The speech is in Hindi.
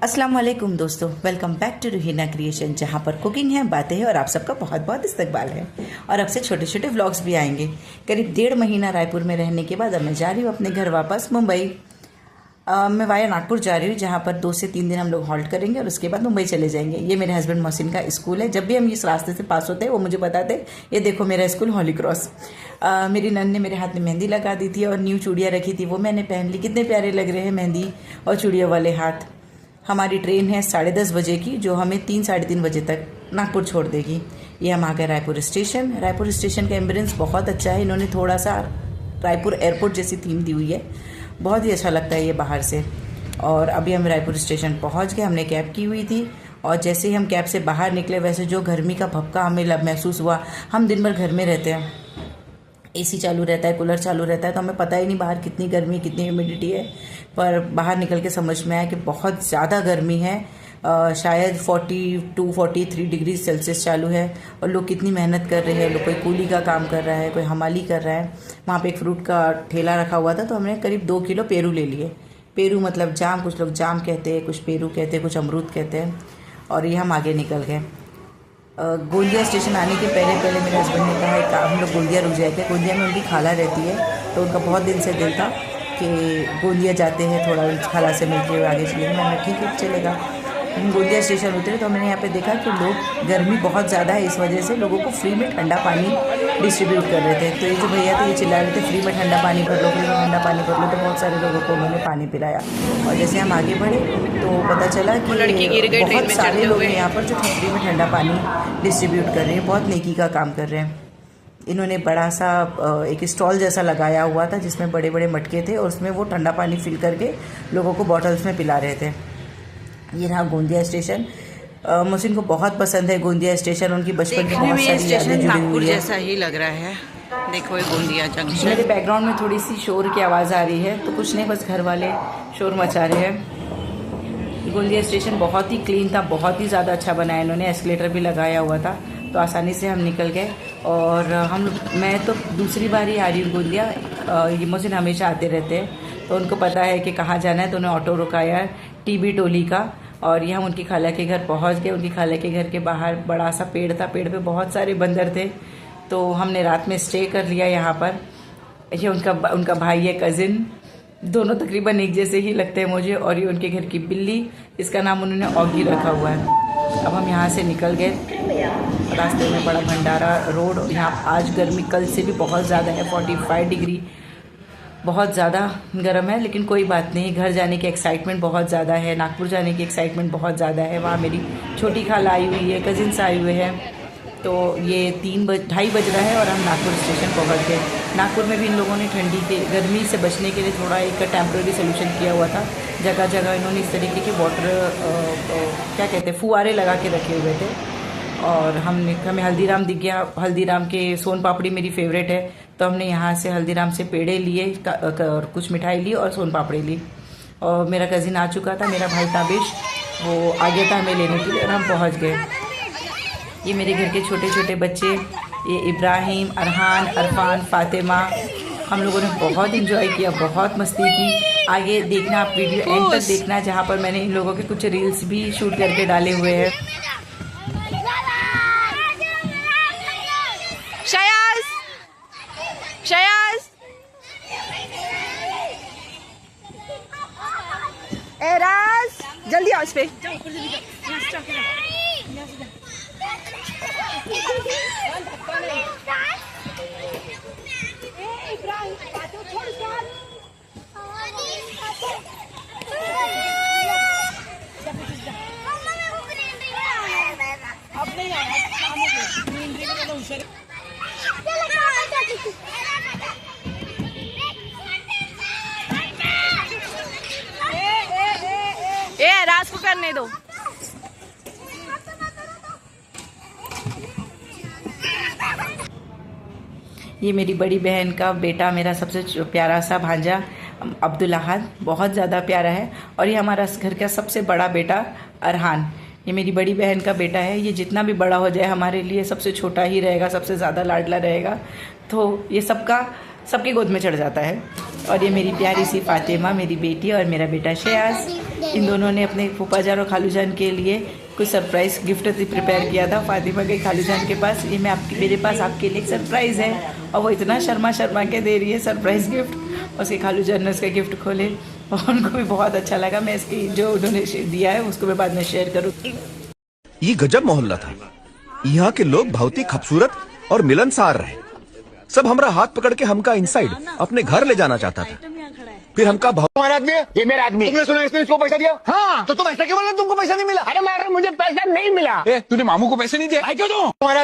अस्सलाम वालेकुम दोस्तों, वेलकम बैक टू रूहीना क्रिएशन, जहाँ पर कुकिंग है, बातें हैं और आप सबका बहुत बहुत इस्तकबाल है। और अब से छोटे छोटे व्लॉग्स भी आएंगे। करीब 1.5 महीना रायपुर में रहने के बाद अब मैं जा रही हूँ अपने घर वापस मुंबई। मैं वाया नागपुर जा रही हूँ, जहाँ पर 2 से 3 दिन हम लोग हॉल्ट करेंगे और उसके बाद मुंबई चले जाएंगे। ये मेरे हस्बैंड मोहसिन का स्कूल है। जब भी हम इस रास्ते से पास होते हैं वो मुझे बताते, ये देखो मेरा स्कूल हॉली क्रॉस। मेरी नन ने मेरे हाथ में मेहंदी लगा दी थी और न्यू चूड़ियाँ रखी थी, वो मैंने पहन ली। कितने प्यारे लग रहे हैं मेहंदी और चूड़ियों वाले हाथ। हमारी ट्रेन है 10:30 बजे की, जो हमें 3 साढ़े 3 बजे तक नागपुर छोड़ देगी। ये हम आ गए रायपुर स्टेशन। रायपुर स्टेशन का एम्बियंस बहुत अच्छा है। इन्होंने थोड़ा सा रायपुर एयरपोर्ट जैसी थीम दी हुई है, बहुत ही अच्छा लगता है ये बाहर से। और अभी हम रायपुर स्टेशन पहुंच गए। हमने कैब की हुई थी और जैसे ही हम कैब से बाहर निकले, वैसे जो गर्मी का भपका हमें महसूस हुआ। हम दिन भर घर में रहते हैं, एसी चालू रहता है, कूलर चालू रहता है, तो हमें पता ही नहीं बाहर कितनी गर्मी, कितनी ह्यूमिडिटी है। पर बाहर निकल के समझ में आया कि बहुत ज़्यादा गर्मी है। शायद 42-43 डिग्री सेल्सियस चालू है। और लोग कितनी मेहनत कर रहे हैं। लोग कोई कूली का काम कर रहा है, कोई हमाली कर रहा है। वहाँ पे एक फ्रूट का ठेला रखा हुआ था, तो हमने करीब 2 किलो पेरू ले लिए। पेरू मतलब जाम, कुछ लोग जाम कहते हैं, कुछ पेरू कहते हैं, कुछ अमरूद कहते हैं। और ये हम आगे निकल गए। गोंदिया स्टेशन आने के पहले मेरे हस्बैंड ने कहा कि हम लोग गोंदिया रुक जाएंगे। गोंदिया में उनकी खाला रहती है, तो उनका बहुत दिन से दिल था कि गोंदिया जाते हैं, थोड़ा उस खाला से मिलते हुए आगे चलेंगे। मैंने ठीक है चलेगा। हम गोंदिया स्टेशन उतरे तो मैंने यहाँ पे देखा कि लोग, गर्मी बहुत ज़्यादा है, इस वजह से लोगों को फ्री में ठंडा पानी डिस्ट्रीब्यूट कर रहे थे। तो ये जो भैया थे ये चिल्ला रहे थे, फ्री में ठंडा पानी भर लो, फ्री में ठंडा पानी भर लो। तो बहुत सारे लोगों को उन्होंने पानी पिलाया। और जैसे हम आगे बढ़े तो पता चला कि बहुत सारे लोग हैं यहाँ पर जो फ्री में ठंडा पानी डिस्ट्रीब्यूट कर रहे हैं, बहुत नेकी का काम कर रहे हैं। इन्होंने बड़ा सा एक स्टॉल जैसा लगाया हुआ था, जिसमें बड़े बड़े मटके थे और उसमें वो ठंडा पानी फिल करके लोगों को बॉटल्स में पिला रहे थे। ये रहा गोंदिया स्टेशन। मोहसिन को बहुत पसंद है गोंदिया स्टेशन। उनकी बचपन की बहुत सारी यादें जुड़ी हुई है। जैसा ही लग रहा है। देखो ये गोंदिया जंक्शन। मेरे बैकग्राउंड में थोड़ी सी शोर की आवाज़ आ रही है, तो कुछ नहीं, बस घर वाले शोर मचा रहे हैं। गोंदिया स्टेशन बहुत ही क्लीन था, बहुत ही ज़्यादा अच्छा बनाया इन्होंने। एस्केलेटर भी लगाया हुआ था, तो आसानी से हम निकल गए। और मैं तो दूसरी बार ही आ रही हूँ गोंदिया। ये मोहसिन हमेशा आते रहते हैं, तो उनको पता है कि कहाँ जाना है, तो उन्हें ऑटो रुकाया टीबी टोली का। और ये हम उनकी खाला के घर पहुंच गए। उनकी खाला के घर के बाहर बड़ा सा पेड़ था, पेड़ पे बहुत सारे बंदर थे, तो हमने रात में स्टे कर लिया यहाँ पर। ये उनका भाई है, कज़िन, दोनों तकरीबन एक जैसे ही लगते हैं मुझे। और ये उनके घर की बिल्ली, इसका नाम उन्होंने ऑगी रखा हुआ है। अब हम यहाँ से निकल गए। रास्ते में बड़ा भंडारा रोड। यहाँ आज गर्मी कल से भी बहुत ज़्यादा है, 45 डिग्री, बहुत ज़्यादा गर्म है। लेकिन कोई बात नहीं, घर जाने की एक्साइटमेंट बहुत ज़्यादा है, नागपुर जाने की एक्साइटमेंट बहुत ज़्यादा है। वहाँ मेरी छोटी खाला आई हुई है, कजिन्स आए हुए हैं। तो ये 2:30 बज रहा है और हम नागपुर स्टेशन पहुँच गए। नागपुर में भी इन लोगों ने गर्मी से बचने के लिए थोड़ा एक टेम्प्रेरी सोल्यूशन किया हुआ था। जगह जगह इन्होंने इस तरीके के क्या कहते हैं, फुहारे लगा के रखे हुए थे। और हमें हल्दीराम दिख गया। हल्दीराम के सोन पापड़ी मेरी फेवरेट है, तो हमने यहाँ से हल्दीराम से पेड़े लिए और कुछ मिठाई ली और सोन पापड़ी ली। और मेरा कज़िन आ चुका था, मेरा भाई ताबिश, वो आ गया था हमें लेने के लिए और हम पहुँच गए। ये मेरे घर के छोटे छोटे बच्चे, ये इब्राहिम, अरहान, अरफान, फातिमा, हम लोगों ने बहुत इन्जॉय किया, बहुत मस्ती की। आगे देखना, आप वीडियो एंड तक देखना, जहाँ पर मैंने इन लोगों के कुछ रील्स भी शूट करके डाले हुए हैं। शयाज एराज जल्दी आओ इस पे। राज को करने दो। ये मेरी बड़ी बहन का बेटा, मेरा सबसे प्यारा सा भांजा अब्दुल अहद, बहुत ज़्यादा प्यारा है। और ये हमारा घर का सबसे बड़ा बेटा अरहान, ये मेरी बड़ी बहन का बेटा है। ये जितना भी बड़ा हो जाए हमारे लिए सबसे छोटा ही रहेगा, सबसे ज़्यादा लाडला रहेगा। तो ये सबके गोद में चढ़ जाता है। और ये मेरी प्यारी सी फातिमा, मेरी बेटी, और मेरा बेटा शयाज। इन दोनों ने अपने फूफा जान और खालू जान के लिए कुछ सरप्राइज गिफ्ट प्रिपेयर किया था। फातिमा गई खालू जान के पास, ये मेरे पास आपके लिए एक सरप्राइज है, और वो इतना शर्मा के दे रही है सरप्राइज गिफ्ट। उसके खालू जान ने उसका गिफ्ट खोले और उनको भी बहुत अच्छा लगा। मैं इसकी जो डोनेशन दिया है उसको मैं बाद में शेयर करूँगी। ये गजब मोहल्ला था। यहाँ के लोग बहुत ही खूबसूरत और मिलनसार रहे। सब हमरा हाथ पकड़ के हमका इनसाइड अपने घर ले जाना चाहता था। फिर हमका तुम्हारा आदमी है, ये मेरा आदमी। तुमने सुना इसने इसको पैसा दिया? हाँ। तो तुम ऐसा क्यों बोल रहे हो तुमको पैसा नहीं मिला? अरे मार मुझे पैसा नहीं मिला। तूने मामू को पैसे नहीं दिए? क्यों दूं? तुम्हारा